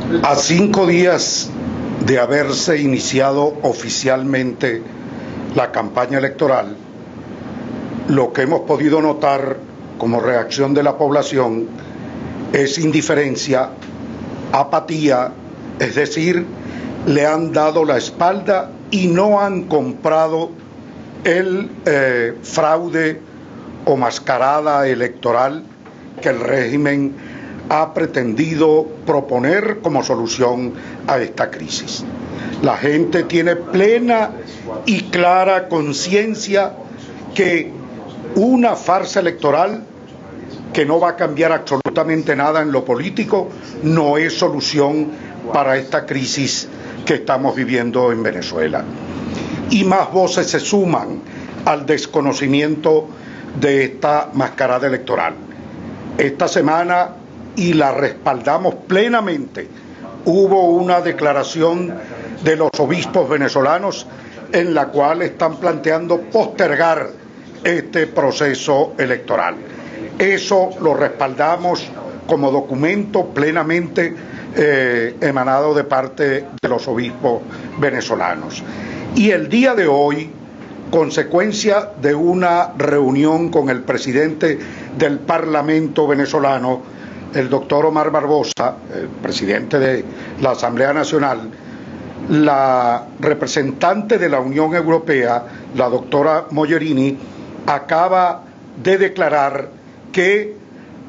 A 5 días de haberse iniciado oficialmente la campaña electoral, lo que hemos podido notar como reacción de la población es indiferencia, apatía, es decir, le han dado la espalda y no han comprado el fraude o mascarada electoral que el régimen ha pretendido proponer como solución a esta crisis. La gente tiene plena y clara conciencia que una farsa electoral que no va a cambiar absolutamente nada en lo político no es solución para esta crisis que estamos viviendo en Venezuela. Y más voces se suman al desconocimiento de esta mascarada electoral. Esta semana, y la respaldamos plenamente, hubo una declaración de los obispos venezolanos en la cual están planteando postergar este proceso electoral. Eso lo respaldamos como documento plenamente emanado de parte de los obispos venezolanos. Y el día de hoy, consecuencia de una reunión con el presidente del Parlamento venezolano, el doctor Omar Barbosa, el presidente de la Asamblea Nacional, la representante de la Unión Europea, la doctora Mogherini, acaba de declarar que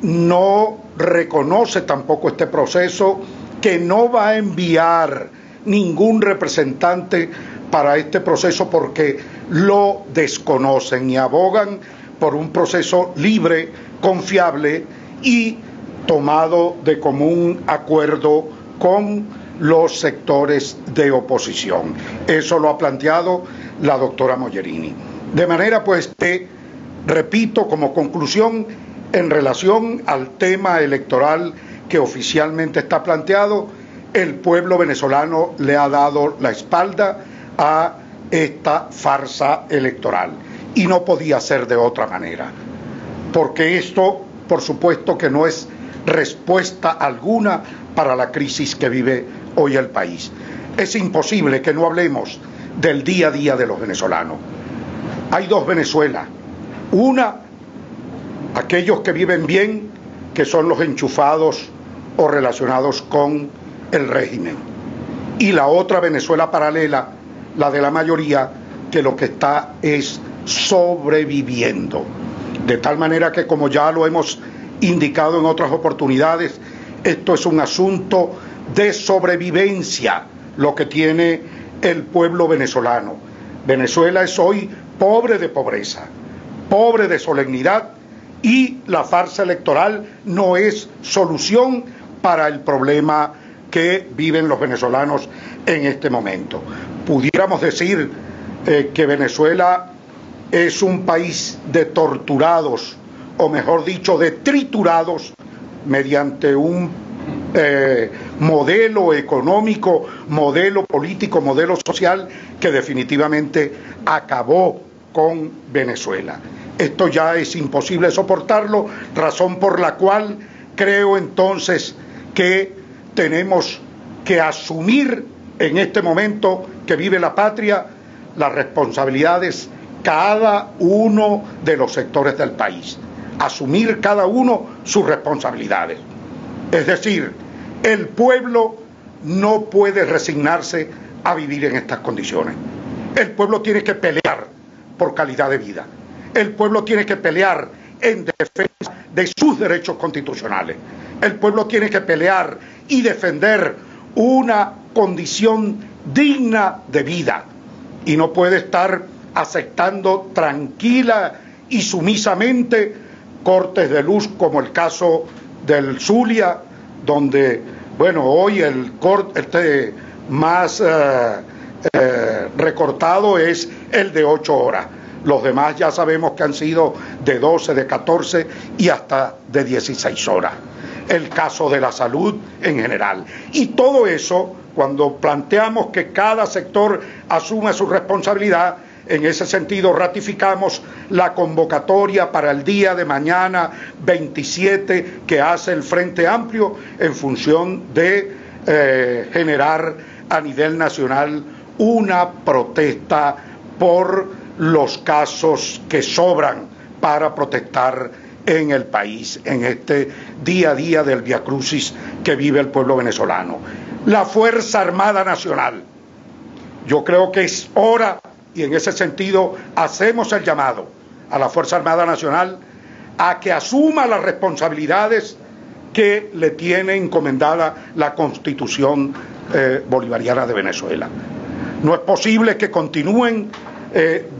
no reconoce tampoco este proceso, que no va a enviar ningún representante para este proceso porque lo desconocen y abogan por un proceso libre, confiable y tomado de común acuerdo con los sectores de oposición. Eso lo ha planteado la doctora Mogherini. De manera pues que, repito, como conclusión, en relación al tema electoral que oficialmente está planteado, el pueblo venezolano le ha dado la espalda a esta farsa electoral y no podía ser de otra manera, porque esto, por supuesto, que no es respuesta alguna para la crisis que vive hoy el país. Es imposible que no hablemos del día a día de los venezolanos. Hay dos Venezuelas. Una, aquellos que viven bien, que son los enchufados o relacionados con el régimen. Y la otra Venezuela paralela, la de la mayoría, que lo que está es sobreviviendo. De tal manera que, como ya lo hemos indicado en otras oportunidades, esto es un asunto de sobrevivencia lo que tiene el pueblo venezolano. Venezuela es hoy pobre de pobreza, pobre de solemnidad, y la farsa electoral no es solución para el problema que viven los venezolanos en este momento. Pudiéramos decir que Venezuela es un país de torturados, o mejor dicho, de triturados, mediante un modelo económico, modelo político, modelo social que definitivamente acabó con Venezuela. Esto ya es imposible soportarlo, razón por la cual creo entonces que tenemos que asumir en este momento que vive la patria las responsabilidades cada uno de los sectores del país, asumir cada uno sus responsabilidades. Es decir, el pueblo no puede resignarse a vivir en estas condiciones. El pueblo tiene que pelear por calidad de vida. El pueblo tiene que pelear en defensa de sus derechos constitucionales. El pueblo tiene que pelear y defender una condición digna de vida. Y no puede estar aceptando tranquila y sumisamente cortes de luz como el caso del Zulia, donde, bueno, hoy el corte más recortado es el de 8 horas. Los demás ya sabemos que han sido de 12, de 14 y hasta de 16 horas. El caso de la salud en general. Y todo eso, cuando planteamos que cada sector asuma su responsabilidad, en ese sentido ratificamos la convocatoria para el día de mañana 27 que hace el Frente Amplio en función de generar a nivel nacional una protesta por los casos que sobran para protestar en el país, en este día a día del viacrucis que vive el pueblo venezolano. La Fuerza Armada Nacional, yo creo que es hora, y en ese sentido hacemos el llamado a la Fuerza Armada Nacional a que asuma las responsabilidades que le tiene encomendada la Constitución bolivariana de Venezuela. No es posible que continúen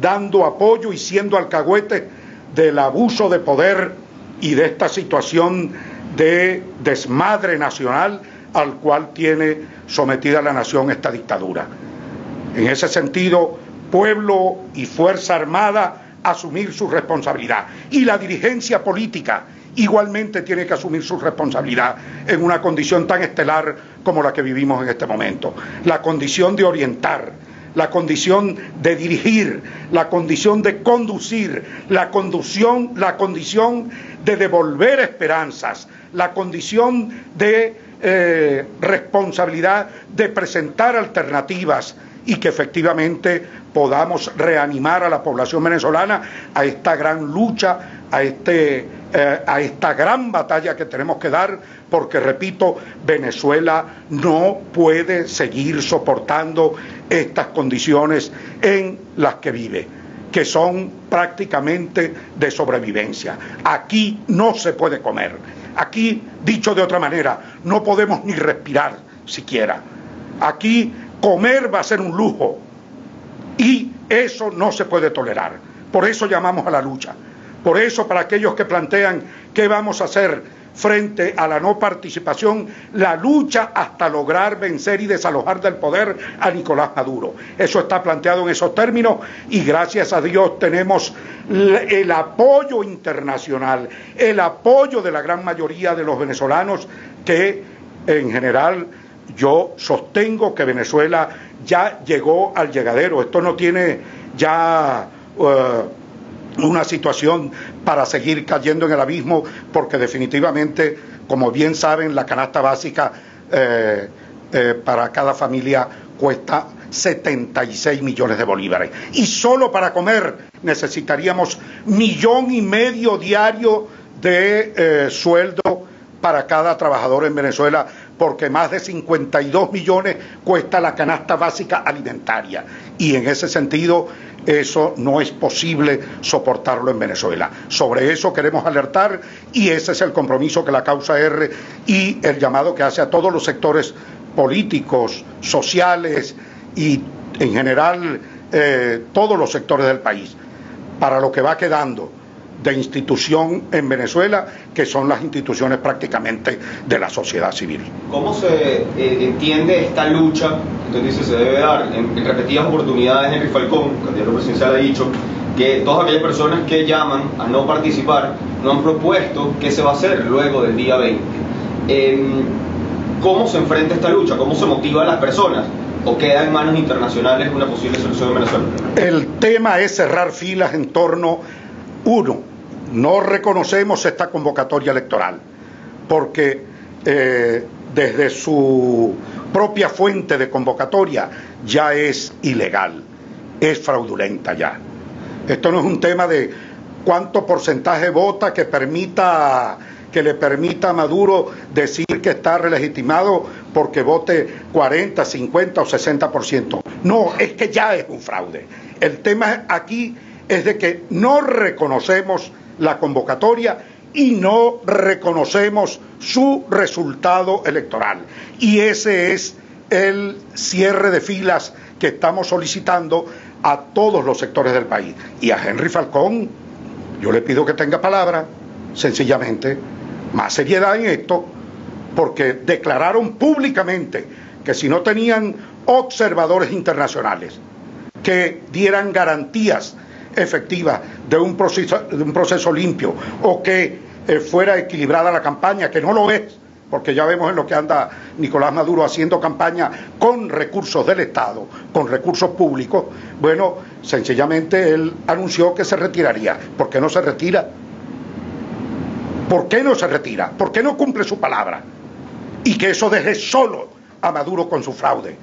dando apoyo y siendo alcahuetes del abuso de poder y de esta situación de desmadre nacional al cual tiene sometida la nación esta dictadura. En ese sentido, pueblo y Fuerza Armada asumir su responsabilidad, y la dirigencia política igualmente tiene que asumir su responsabilidad en una condición tan estelar como la que vivimos en este momento. La condición de orientar, la condición de dirigir, la condición de conducir, la condición de devolver esperanzas, la condición de responsabilidad de presentar alternativas y que efectivamente podamos reanimar a la población venezolana a esta gran lucha, a esta gran batalla que tenemos que dar, porque repito, Venezuela no puede seguir soportando estas condiciones en las que vive, que son prácticamente de sobrevivencia. Aquí no se puede comer, aquí, dicho de otra manera, no podemos ni respirar siquiera. Aquí comer va a ser un lujo y eso no se puede tolerar. Por eso llamamos a la lucha. Por eso, para aquellos que plantean qué vamos a hacer frente a la no participación, la lucha hasta lograr vencer y desalojar del poder a Nicolás Maduro. Eso está planteado en esos términos y gracias a Dios tenemos el apoyo internacional, el apoyo de la gran mayoría de los venezolanos que en general yo sostengo que Venezuela ya llegó al llegadero. Esto no tiene ya una situación para seguir cayendo en el abismo, porque definitivamente, como bien saben, la canasta básica para cada familia cuesta 76 millones de bolívares. Y solo para comer necesitaríamos 1,5 millones diario de sueldo para cada trabajador en Venezuela, porque más de 52 millones cuesta la canasta básica alimentaria. Y en ese sentido, eso no es posible soportarlo en Venezuela. Sobre eso queremos alertar y ese es el compromiso que la Causa R y el llamado que hace a todos los sectores políticos, sociales y en general todos los sectores del país, para lo que va quedando de institución en Venezuela, que son las instituciones prácticamente de la sociedad civil. ¿Cómo se entiende esta lucha que usted dice se debe dar? En repetidas oportunidades, Henry Falcón, candidato presidencial, ha dicho que todas aquellas personas que llaman a no participar no han propuesto qué se va a hacer luego del día 20. ¿Cómo se enfrenta esta lucha? ¿Cómo se motiva a las personas? ¿O queda en manos internacionales una posible solución en Venezuela? El tema es cerrar filas en torno. Uno, no reconocemos esta convocatoria electoral, porque desde su propia fuente de convocatoria ya es ilegal, es fraudulenta ya. Esto no es un tema de cuánto porcentaje vota que le permita a Maduro decir que está relegitimado porque vote 40, 50 o 60%. No, es que ya es un fraude. El tema aquí es de que no reconocemos la convocatoria y no reconocemos su resultado electoral. Y ese es el cierre de filas que estamos solicitando a todos los sectores del país. Y a Henry Falcón, yo le pido que tenga palabra, sencillamente, más seriedad en esto, porque declararon públicamente que si no tenían observadores internacionales que dieran garantías efectiva de un proceso limpio o que fuera equilibrada la campaña, que no lo es, porque ya vemos en lo que anda Nicolás Maduro haciendo campaña con recursos del Estado, con recursos públicos. Bueno, sencillamente él anunció que se retiraría. ¿Por qué no se retira? ¿Por qué no se retira? ¿Por qué no cumple su palabra? Y que eso deje solo a Maduro con su fraude,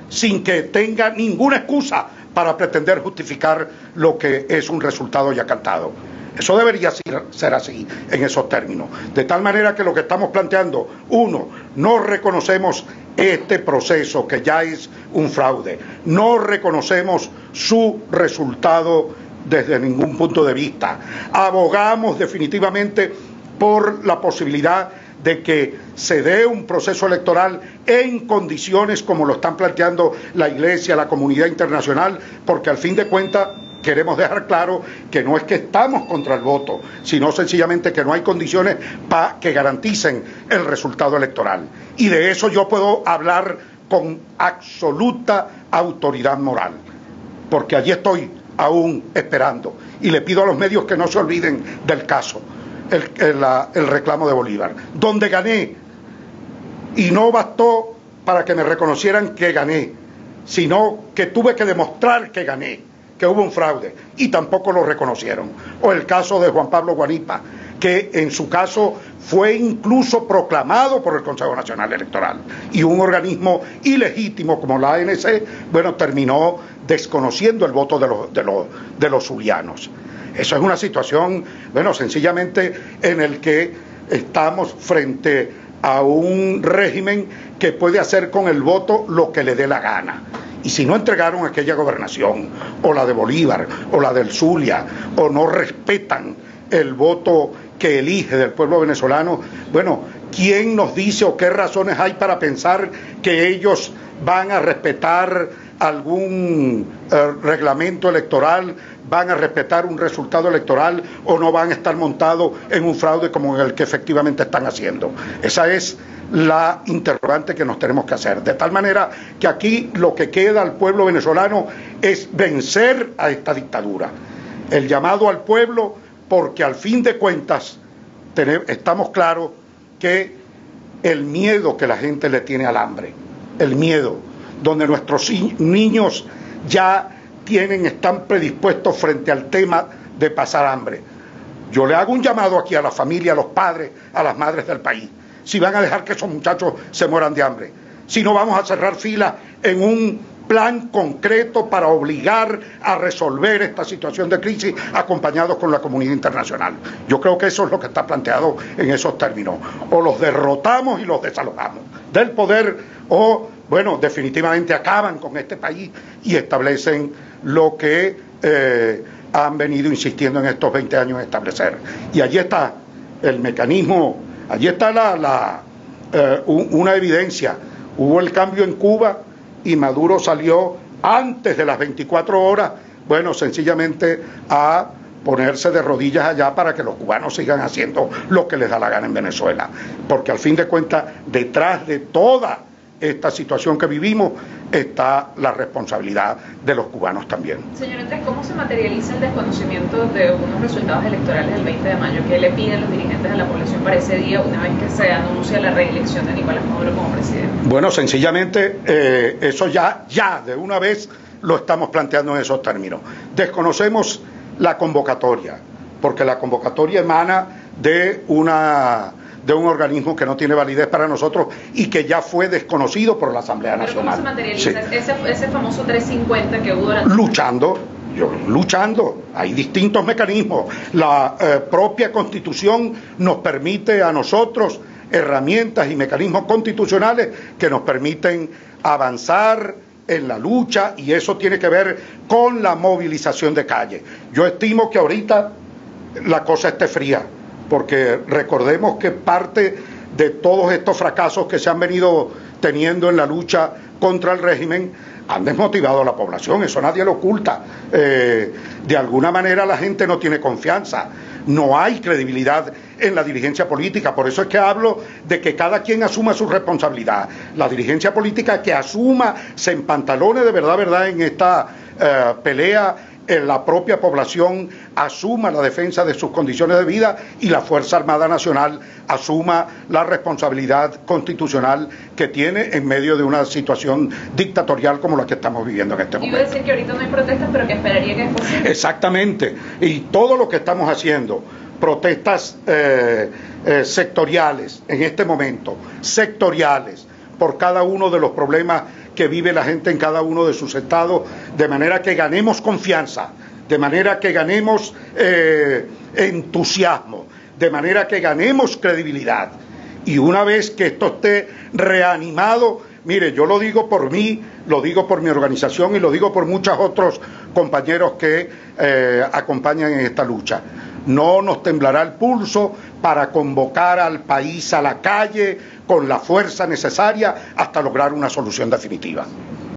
sin que tenga ninguna excusa para pretender justificar lo que es un resultado ya cantado. Eso debería ser así, en esos términos. De tal manera que lo que estamos planteando, uno, no reconocemos este proceso que ya es un fraude, no reconocemos su resultado desde ningún punto de vista. Abogamos definitivamente por la posibilidad de que se dé un proceso electoral en condiciones como lo están planteando la Iglesia, la comunidad internacional, porque al fin de cuentas queremos dejar claro que no es que estamos contra el voto, sino sencillamente que no hay condiciones para que garanticen el resultado electoral. Y de eso yo puedo hablar con absoluta autoridad moral, porque allí estoy aún esperando. Y le pido a los medios que no se olviden del caso, el reclamo de Bolívar, donde gané, y no bastó para que me reconocieran que gané, sino que tuve que demostrar que gané, que hubo un fraude, y tampoco lo reconocieron. O el caso de Juan Pablo Guanipa, que en su caso fue incluso proclamado por el Consejo Nacional Electoral, y un organismo ilegítimo como la ANC, bueno, terminó desconociendo el voto de los zulianos. Eso es una situación, bueno, sencillamente en el que estamos frente a un régimen que puede hacer con el voto lo que le dé la gana. Y si no entregaron aquella gobernación, o la de Bolívar, o la del Zulia, o no respetan el voto que elige del pueblo venezolano, bueno, ¿quién nos dice o qué razones hay para pensar que ellos van a respetar algún reglamento electoral, van a respetar un resultado electoral, o no van a estar montados en un fraude como el que efectivamente están haciendo? Esa es la interrogante que nos tenemos que hacer. De tal manera que aquí lo que queda al pueblo venezolano es vencer a esta dictadura. El llamado al pueblo, porque al fin de cuentas estamos claros que el miedo que la gente le tiene al hambre, el miedo, donde nuestros niños ya están predispuestos frente al tema de pasar hambre. Yo le hago un llamado aquí a la familia, a los padres, a las madres del país. Si van a dejar que esos muchachos se mueran de hambre, si no vamos a cerrar filas en un plan concreto para obligar a resolver esta situación de crisis acompañados con la comunidad internacional. Yo creo que eso es lo que está planteado en esos términos. O los derrotamos y los desalojamos del poder, o, bueno, definitivamente acaban con este país y establecen lo que han venido insistiendo en estos 20 años en establecer. Y allí está el mecanismo, allí está una evidencia. Hubo el cambio en Cuba y Maduro salió antes de las 24 horas, bueno, sencillamente a ponerse de rodillas allá para que los cubanos sigan haciendo lo que les da la gana en Venezuela. Porque al fin de cuentas, detrás de toda esta situación que vivimos está la responsabilidad de los cubanos también. Señor Andrés, ¿cómo se materializa el desconocimiento de unos resultados electorales del 20 de mayo? ¿Qué le piden los dirigentes de la población para ese día, una vez que se anuncia la reelección de Nicolás Maduro como presidente? Bueno, sencillamente eso ya de una vez lo estamos planteando en esos términos. Desconocemos la convocatoria, porque la convocatoria emana de un organismo que no tiene validez para nosotros y que ya fue desconocido por la Asamblea Nacional. ¿Cómo se materializa ese famoso 350 que hubo durante... Luchando, hay distintos mecanismos. La propia Constitución nos permite a nosotros herramientas y mecanismos constitucionales que nos permiten avanzar en la lucha, y eso tiene que ver con la movilización de calle. Yo estimo que ahorita la cosa esté fría, porque recordemos que parte de todos estos fracasos que se han venido teniendo en la lucha contra el régimen han desmotivado a la población, eso nadie lo oculta. De alguna manera la gente no tiene confianza, no hay credibilidad en la dirigencia política. Por eso es que hablo de que cada quien asuma su responsabilidad. La dirigencia política que asuma, se empantalone de verdad en esta pelea, la propia población asuma la defensa de sus condiciones de vida, y la Fuerza Armada Nacional asuma la responsabilidad constitucional que tiene en medio de una situación dictatorial como la que estamos viviendo en este momento. Iba a decir que ahorita no hay protestas, pero que esperaría que es posible. Exactamente, y todo lo que estamos haciendo, protestas sectoriales en este momento, sectoriales, por cada uno de los problemas que vive la gente en cada uno de sus estados, de manera que ganemos confianza, de manera que ganemos entusiasmo, de manera que ganemos credibilidad. Y una vez que esto esté reanimado, mire, yo lo digo por mí, lo digo por mi organización y lo digo por muchos otros compañeros que acompañan en esta lucha. No nos temblará el pulso para convocar al país a la calle con la fuerza necesaria hasta lograr una solución definitiva.